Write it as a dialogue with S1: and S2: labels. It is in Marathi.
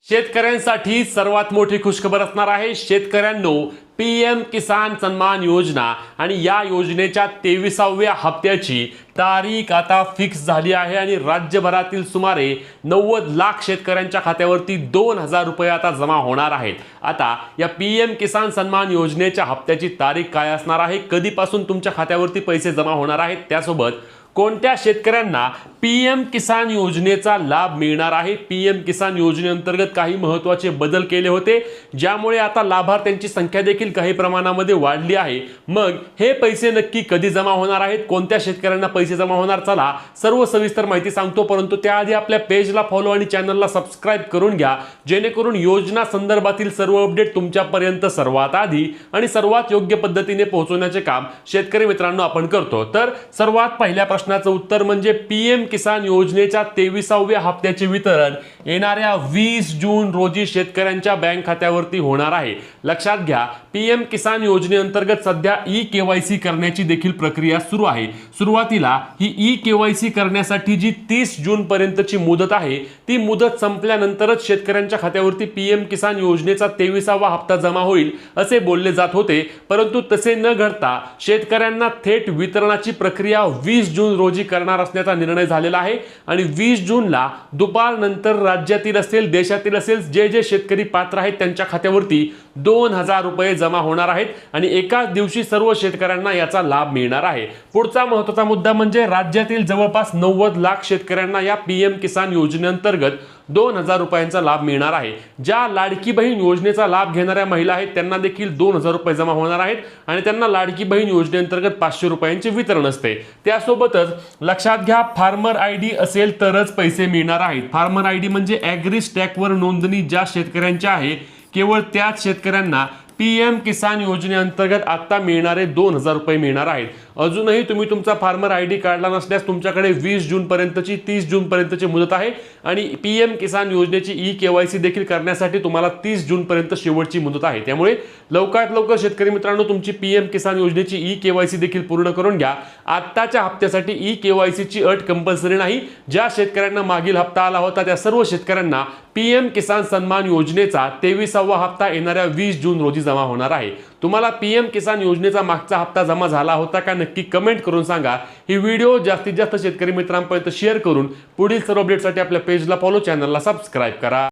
S1: शेतकऱ्यांसाठी सर्वात मोठी खुशखबर असणार आहे। शेतकऱ्यांनो, पीएम किसान सन्मान योजना आणि या योजनेच्या 23व्या हप्त्याची तारीख आता फिक्स झाली आहे आणि राज्यभरातील सुमारे 90 लाख शेतकऱ्यांच्या खात्यावरती 2000 रुपये आता जमा होणार आहेत। आता या पीएम किसान सन्मान योजनेच्या हप्त्याची तारीख काय असणार आहे, कधीपासून तुमच्या खात्यावरती पैसे जमा होणार आहेत, त्यासोबत कोणत्या शेतकऱ्यांना पीएम किसान योजनेचा लाभ मिळणार आहे। पीएम किसान योजनेअंतर्गत काही महत्त्वाचे बदल केले होते, ज्यामुळे आता लाभार्थ्यांची संख्या देखील काही प्रमाणामध्ये वाढली आहे। मग हे पैसे नक्की कधी जमा होणार आहेत, कोणत्या शेतकऱ्यांना पैसे जमा होणार, चला सर्व सविस्तर माहिती सांगतो। परंतु त्याआधी आपल्या पेजला फॉलो आणि चॅनलला सबस्क्राइब करून घ्या, जेणेकरून योजना संदर्भातील सर्व अपडेट तुमच्यापर्यंत सर्वात आधी आणि सर्वात योग्य पद्धतीने पोहोचवण्याचे काम शेतकरी मित्रांनो आपण करतो। तर सर्वात पहिल्या प्रश्नाचं उत्तर म्हणजे पीएम किसान योजनेच्या 23व्या हप्त्याचे वितरण येणाऱ्या 20 जून रोजी शेतकऱ्यांच्या बँक खात्यावरती होणार आहे। लक्षात घ्या, पीएम किसान योजनेअंतर्गत सध्या ई-केवायसी करण्याची देखील प्रक्रिया सुरू आहे। सुरुवातीला ही ई-केवायसी करण्यासाठी जी 30 जून पर्यंतची मुदत आहे, ती मुदत संपल्यानंतरच शेतकऱ्यांच्या खात्यावरती पीएम किसान योजनेचा 23वा हप्ता जमा होईल असे बोलले जात होते। परंतु तसे न घडता शेतकऱ्यांना थेट वितरणाची प्रक्रिया 20 जून रोजी करणार असण्याचा निर्णय झालेला आहे आणि 20 जूनला दुपारनंतर राज्यातील असेल देशातील असेल जे जे शेतकरी पात्र आहेत त्यांच्या खात्यावरती 2000 रुपये जमा होणार आहेत आणि एकाच दिवशी सर्व शेतकऱ्यांना याचा लाभ मिळणार आहे। पुढचा महत्त्वाचा मुद्दा म्हणजे राज्यातील जवळपास 90 लाख शेतकऱ्यांना या पीएम किसान योजनेअंतर्गत 2000 रुपयांचा लाभ मिळणार आहे। ज्या लाडकी बहीण योजनेचा लाभ घेणाऱ्या महिला आहेत त्यांना देखील 2000 रुपये जमा होणार आहेत आणि त्यांना लाडकी बहीण योजनेअंतर्गत 500 रुपयांचे वितरण असते। त्यासोबतच लक्षात घ्या, फार्मर आयडी असेल तरच पैसे मिळणार आहेत। फार्मर आयडी म्हणजे ॲग्री स्टॅकवर नोंदणी ज्या शेतकऱ्यांची आहे, केवळ त्याच शेतकऱ्यांना पीएम किसान योजनेअंतर्गत आता मिळणारे 2000 रुपये मिळणार आहेत। अजूनही तुम्ही तुमचा फार्मर आयडी काढला नसल्यास तुमच्याकडे 20 जून पर्यंतची 30 जून पर्यंतची मुदत आहे आणि पीएम किसान योजनेची ई-केवायसी देखील करण्यासाठी तुम्हाला 30 जून पर्यंत शेवटची मुदत आहे। त्यामुळे लवकरात लवकर शेतकरी मित्रांनो तुमची पीएम किसान योजनेची ई-केवायसी देखील पूर्ण करून घ्या। आत्ताच्या हप्त्यासाठी ई-केवायसीची अट कंपल्सरी नाही। ज्या शेतकऱ्यांना मागील हप्ता आला होता त्या सर्व शेतकऱ्यांना पीएम किसान सन्मान योजनेचा 23वा हप्ता येणाऱ्या 20 जून रोजी जमा होणार आहे। तुम्हाला पीएम किसान योजनेचा मागचा हप्ता जमा झाला होता का, नक्की कमेंट करून सांगा। ही व्हिडिओ जास्तीत जास्त शेतकरी मित्रांपर्यंत शेअर करून पुढील सर्व अपडेटसाठी आपल्या पेजला फॉलो, चॅनलला सबस्क्राइब करा।